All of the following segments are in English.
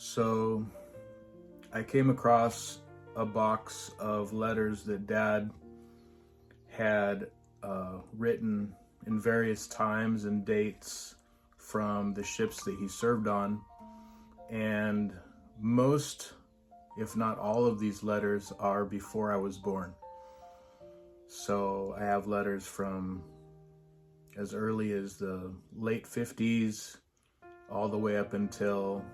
So I came across a box of letters that Dad had written in various times and dates from the ships that he served on. And most, if not all of these letters are before I was born. So I have letters from as early as the late 50s all the way up until,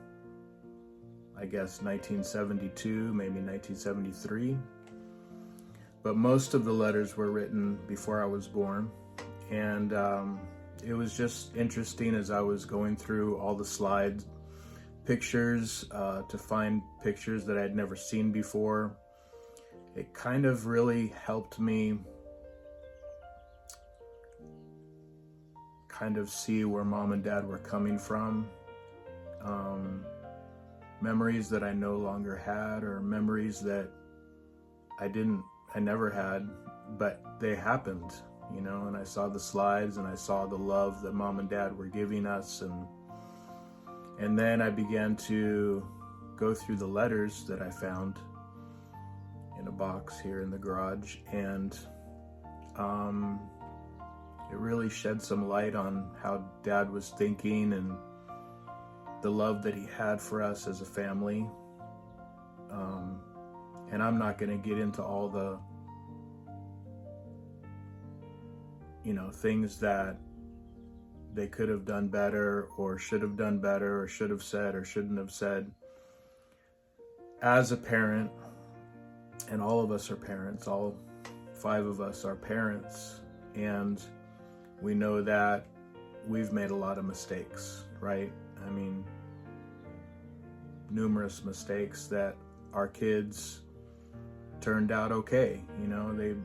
I guess, 1972, maybe 1973. But most of the letters were written before I was born. And it was just interesting as I was going through all the slides, pictures, to find pictures that I'd never seen before. It kind of really helped me kind of see where Mom and Dad were coming from. Memories that I no longer had, or memories that I never had, but they happened, and I saw the slides and I saw the love that Mom and Dad were giving us. And then I began to go through the letters that I found in a box here in the garage, and it really shed some light on how Dad was thinking and the love that he had for us as a family. And I'm not going to get into all the things that they could have done better, or should have done better, or should have said, or shouldn't have said. As a parent, and all of us are parents, all 5 of us are parents, and we know that we've made a lot of mistakes, right? I mean, numerous mistakes that our kids turned out okay.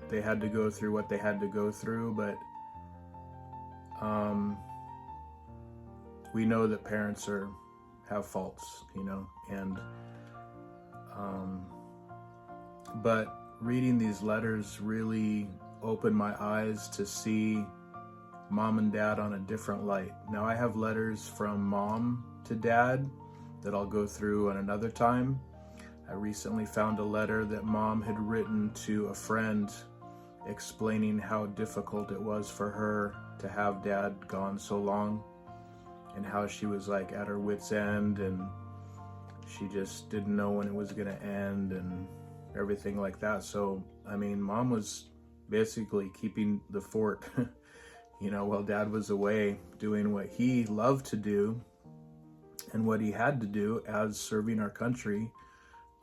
They had to go through what they had to go through, but we know that parents have faults, and but reading these letters really opened my eyes to see Mom and Dad on a different light. Now, I have letters from Mom to Dad that I'll go through at another time. I recently found a letter that Mom had written to a friend explaining how difficult it was for her to have Dad gone so long, and how she was like at her wit's end, and she just didn't know when it was going to end and everything like that. So, I mean, Mom was basically keeping the fort, while Dad was away doing what he loved to do and what he had to do as serving our country.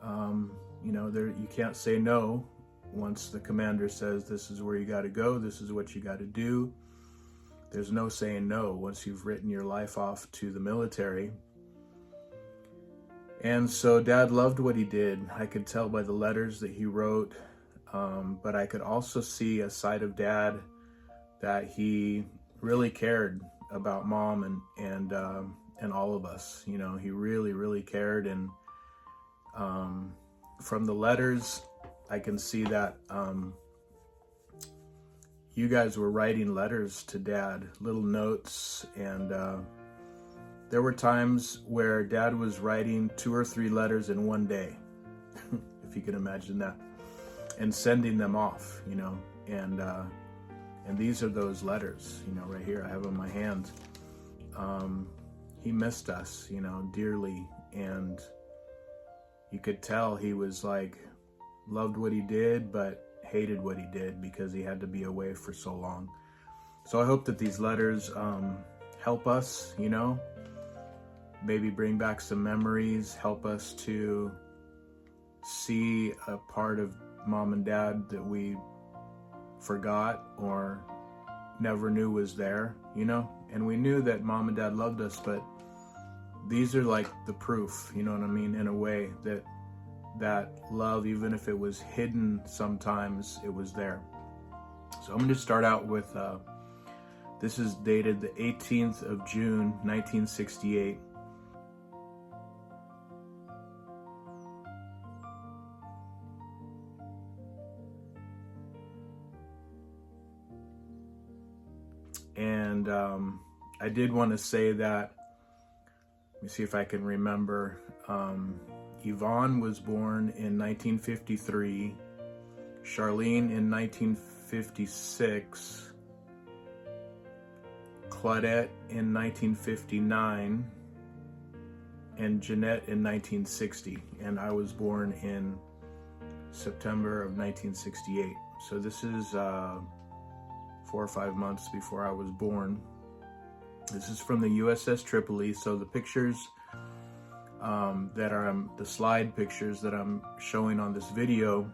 You can't say no once the commander says this is where you got to go, this is what you got to do. There's no saying no once you've written your life off to the military. And so Dad loved what he did. I could tell by the letters that he wrote, but I could also see a side of Dad that he really cared about Mom and all of us. He really, really cared. And from the letters, I can see that you guys were writing letters to Dad, little notes, and there were times where Dad was writing 2 or 3 letters in one day, if you can imagine that, and sending them off, and these are those letters, right here, I have in my hand. He missed us, dearly, and you could tell he was loved what he did, but hated what he did because he had to be away for so long. So I hope that these letters help us, maybe bring back some memories, help us to see a part of Mom and Dad that we forgot or never knew was there, and we knew that Mom and Dad loved us, but these are like the proof, in a way that love, even if it was hidden sometimes, it was there. So I'm going to start out with, this is dated the 18th of June, 1968. And I did want to say that, me see if I can remember. Yvonne was born in 1953, Charlene in 1956, Claudette in 1959, and Jeanette in 1960. And I was born in September of 1968. So this is 4 or 5 months before I was born. This is from the USS Tripoli. So the pictures that are the slide pictures that I'm showing on this video,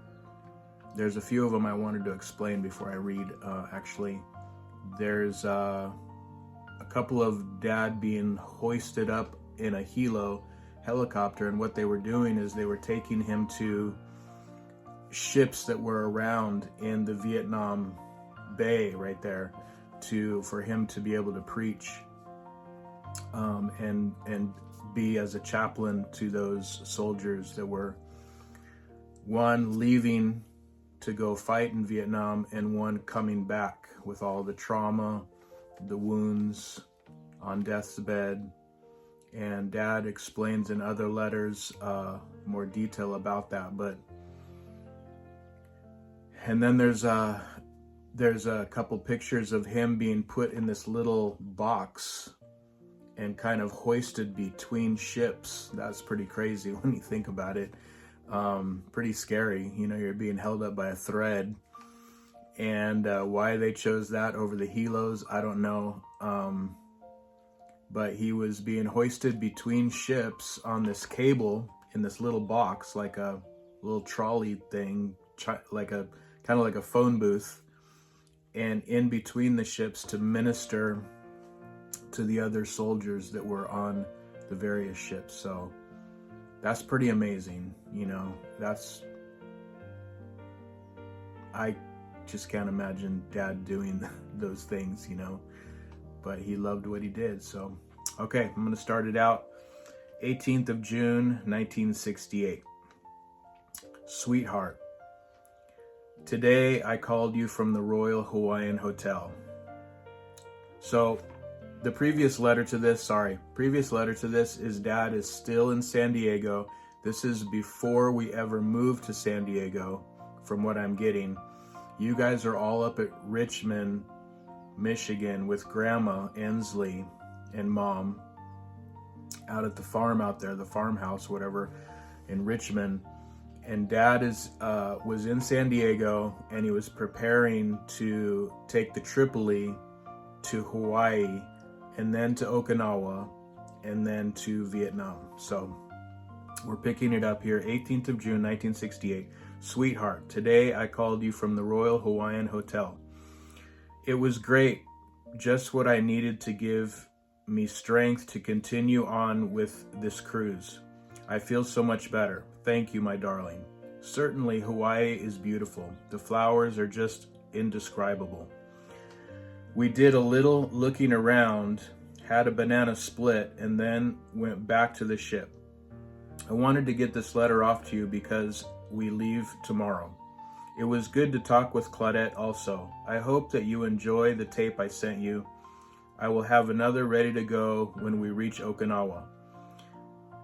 there's a few of them I wanted to explain before I read. Actually, there's a couple of Dad being hoisted up in a helicopter, and what they were doing is they were taking him to ships that were around in the Vietnam Bay right there for him to be able to preach and be as a chaplain to those soldiers that were, one leaving to go fight in Vietnam and one coming back with all the trauma, the wounds, on death's bed. And Dad explains in other letters more detail about that. And then there's a couple pictures of him being put in this little box and kind of hoisted between ships. That's pretty crazy when you think about it. Pretty scary. You know, you're being held up by a thread. And why they chose that over the helos, I don't know. But he was being hoisted between ships on this cable in this little box, like a little trolley thing, kind of like a phone booth, and in between the ships to minister to the other soldiers that were on the various ships. So that's pretty amazing. You know, I just can't imagine Dad doing those things, you know, but he loved what he did. So, okay, I'm going to start it out. 18th of June, 1968. Sweetheart, today I called you from the Royal Hawaiian Hotel. So the previous letter to this is Dad is still in San Diego. This is before we ever moved to San Diego, from what I'm getting. You guys are all up at Richmond, Michigan with Grandma Ensley and Mom out at the farm out there, the farmhouse, whatever, in Richmond. And Dad was in San Diego, and he was preparing to take the Tripoli to Hawaii, and then to Okinawa, and then to Vietnam. So we're picking it up here, 18th of June, 1968. Sweetheart, today I called you from the Royal Hawaiian Hotel. It was great, just what I needed to give me strength to continue on with this cruise. I feel so much better. Thank you, my darling. Certainly, Hawaii is beautiful. The flowers are just indescribable. We did a little looking around, had a banana split, and then went back to the ship. I wanted to get this letter off to you because we leave tomorrow. It was good to talk with Claudette also. I hope that you enjoy the tape I sent you. I will have another ready to go when we reach Okinawa.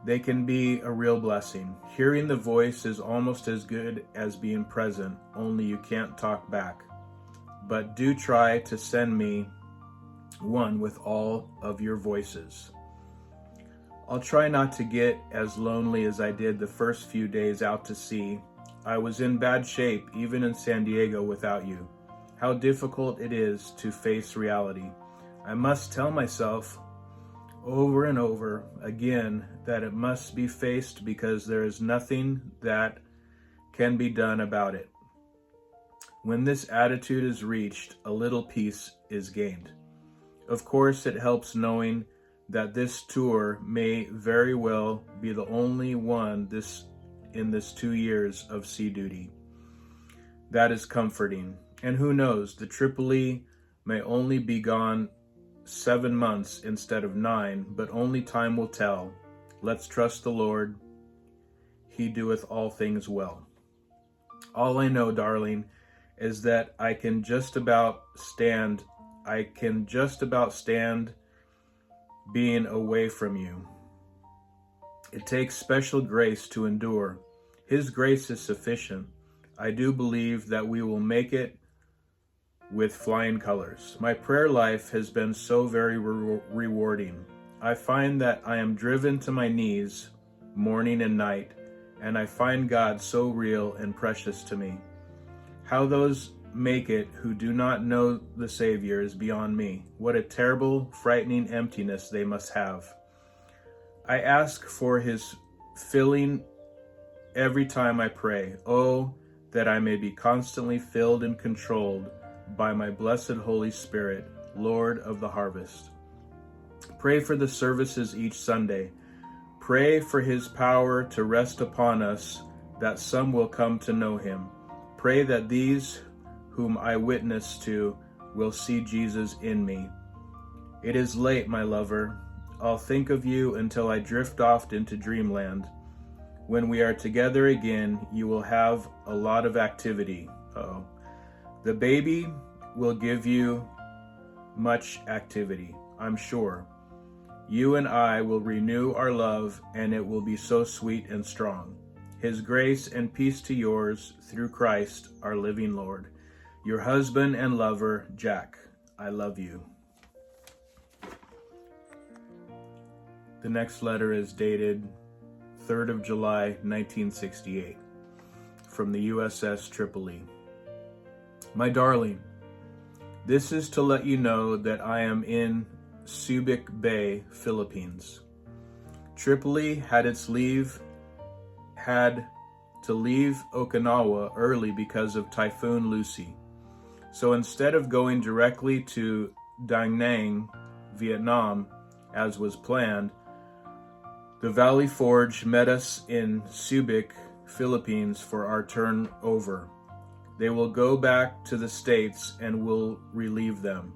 They can be a real blessing. Hearing the voice is almost as good as being present, only you can't talk back. But do try to send me one with all of your voices. I'll try not to get as lonely as I did the first few days out to sea. I was in bad shape, even in San Diego, without you. How difficult it is to face reality. I must tell myself over and over again that it must be faced because there is nothing that can be done about it. When this attitude is reached, a little peace is gained. Of course, it helps knowing that this tour may very well be the only one in this 2 years of sea duty. That is comforting. And who knows, the Tripoli may only be gone 7 months instead of 9, but only time will tell. Let's trust the Lord. He doeth all things well. All I know, darling, is that I can just about stand being away from you. It takes special grace to endure. His grace is sufficient. I do believe that we will make it with flying colors. My prayer life has been so very rewarding. I find that I am driven to my knees morning and night, and I find God so real and precious to me. How those make it who do not know the Savior is beyond me. What a terrible, frightening emptiness they must have. I ask for his filling every time I pray. Oh, that I may be constantly filled and controlled by my blessed Holy Spirit, Lord of the harvest. Pray for the services each Sunday. Pray for his power to rest upon us, that some will come to know him. Pray that these whom I witness to will see Jesus in me. It is late, my lover. I'll think of you until I drift off into dreamland. When we are together again, you will have a lot of activity. The baby will give you much activity, I'm sure. You and I will renew our love, and it will be so sweet and strong. His grace and peace to yours through Christ, our living Lord. Your husband and lover, Jack. I love you. The next letter is dated 3rd of July, 1968, from the USS Tripoli. My darling, this is to let you know that I am in Subic Bay, Philippines. Tripoli had to leave Okinawa early because of Typhoon Lucy. So instead of going directly to Da Nang, Vietnam, as was planned, the Valley Forge met us in Subic, Philippines for our turn over. They will go back to the States and we'll relieve them.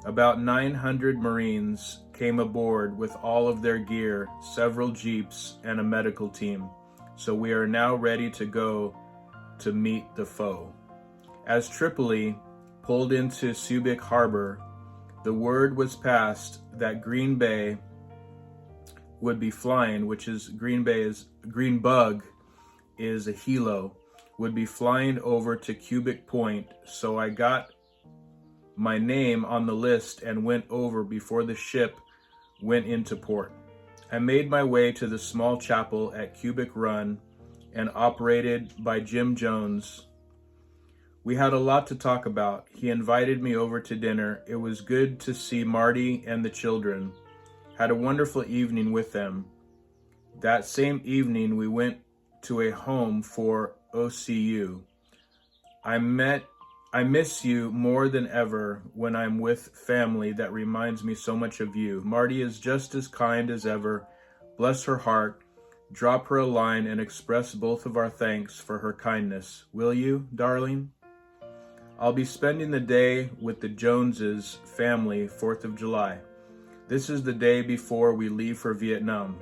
About 900 Marines came aboard with all of their gear, several jeeps, and a medical team. So we are now ready to go to meet the foe. As Tripoli pulled into Subic Harbor, the word was passed that Green Bay would be flying, which is Green Bug is a helo, would be flying over to Cubic Point. So I got my name on the list and went over before the ship went into port. I made my way to the small chapel at Cubic Run and operated by Jim Jones. We had a lot to talk about. He invited me over to dinner. It was good to see Marty and the children. Had a wonderful evening with them. That same evening, we went to a home for OCU. I miss you more than ever when I'm with family that reminds me so much of you. Marty is just as kind as ever. Bless her heart. Drop her a line and express both of our thanks for her kindness. Will you, darling? I'll be spending the day with the Joneses family 4th of July. This is the day before we leave for Vietnam.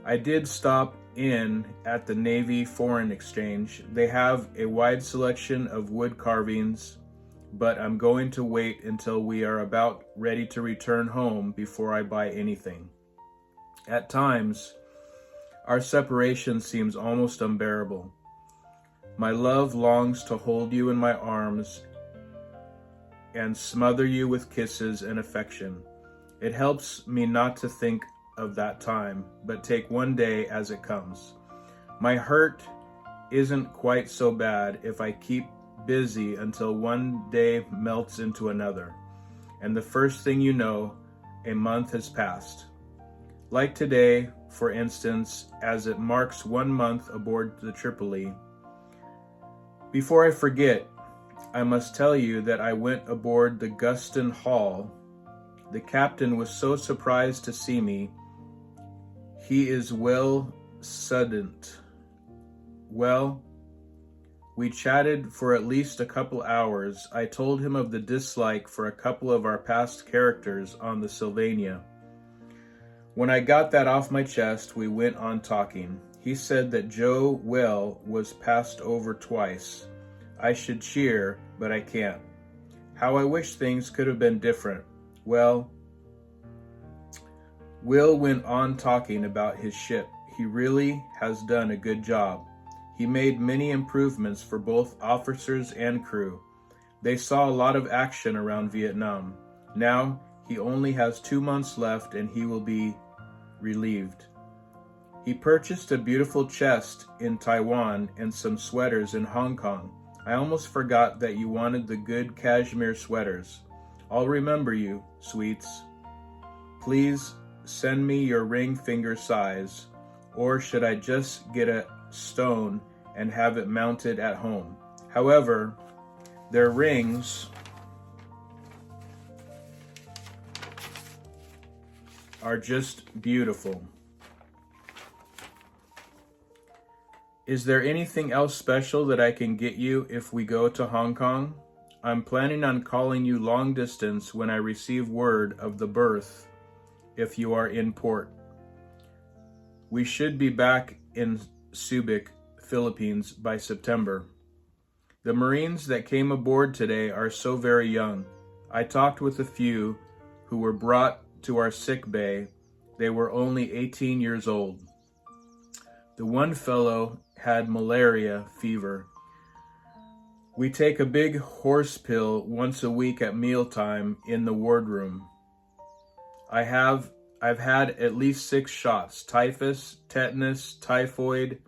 I did stop in at the Navy Foreign Exchange. They have a wide selection of wood carvings, but I'm going to wait until we are about ready to return home before I buy anything. At times, our separation seems almost unbearable. My love longs to hold you in my arms and smother you with kisses and affection. It helps me not to think of that time, but take one day as it comes. My hurt isn't quite so bad if I keep busy until one day melts into another, and the first thing you know, a month has passed. Like today, for instance, as it marks 1 month aboard the Tripoli. Before I forget, I must tell you that I went aboard the Guston Hall. The captain was so surprised to see me. He is well saddened. Well, we chatted for at least a couple hours. I told him of the dislike for a couple of our past characters on the Sylvania. When I got that off my chest, we went on talking. He said that Joe Well was passed over twice. I should cheer, but I can't. How I wish things could have been different. Well, Will went on talking about his ship. He really has done a good job. He made many improvements for both officers and crew. They saw a lot of action around Vietnam. Now, he only has 2 months left and he will be relieved. He purchased a beautiful chest in Taiwan and some sweaters in Hong Kong. I almost forgot that you wanted the good cashmere sweaters. I'll remember you, sweets. Please send me your ring finger size, or should I just get a stone and have it mounted at home? However, their rings are just beautiful. Is there anything else special that I can get you if we go to Hong Kong? I'm planning on calling you long distance when I receive word of the berth if you are in port. We should be back in Subic, Philippines by September. The Marines that came aboard today are so very young. I talked with a few who were brought to our sick bay. They were only 18 years old. The one fellow had malaria fever. We take a big horse pill once a week at mealtime in the wardroom. I've had at least 6 shots: typhus, tetanus, typhoid,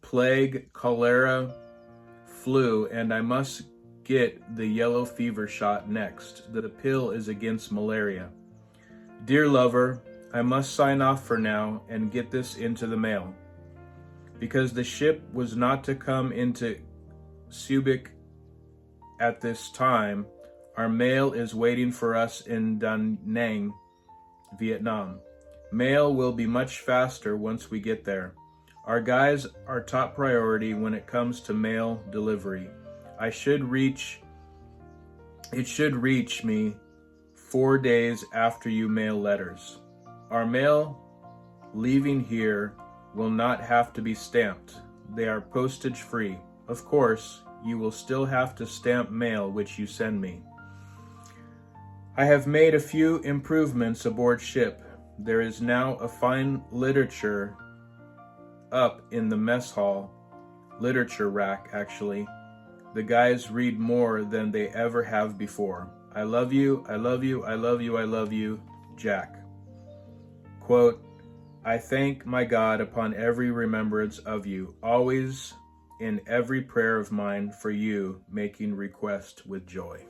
plague, cholera, flu, and I must get the yellow fever shot next. The pill is against malaria. Dear lover, I must sign off for now and get this into the mail. Because the ship was not to come into Subic at this time, our mail is waiting for us in Da Nang, Vietnam. Mail will be much faster once we get there. Our guys are top priority when it comes to mail delivery. It should reach me 4 days after you mail letters. Our mail leaving here will not have to be stamped. They are postage free. Of course, you will still have to stamp mail which you send me. I have made a few improvements aboard ship. There is now a fine literature up in the mess hall. Literature rack, actually. The guys read more than they ever have before. I love you, I love you, I love you, I love you, Jack. Quote, I thank my God upon every remembrance of you, always in every prayer of mine for you, making request with joy.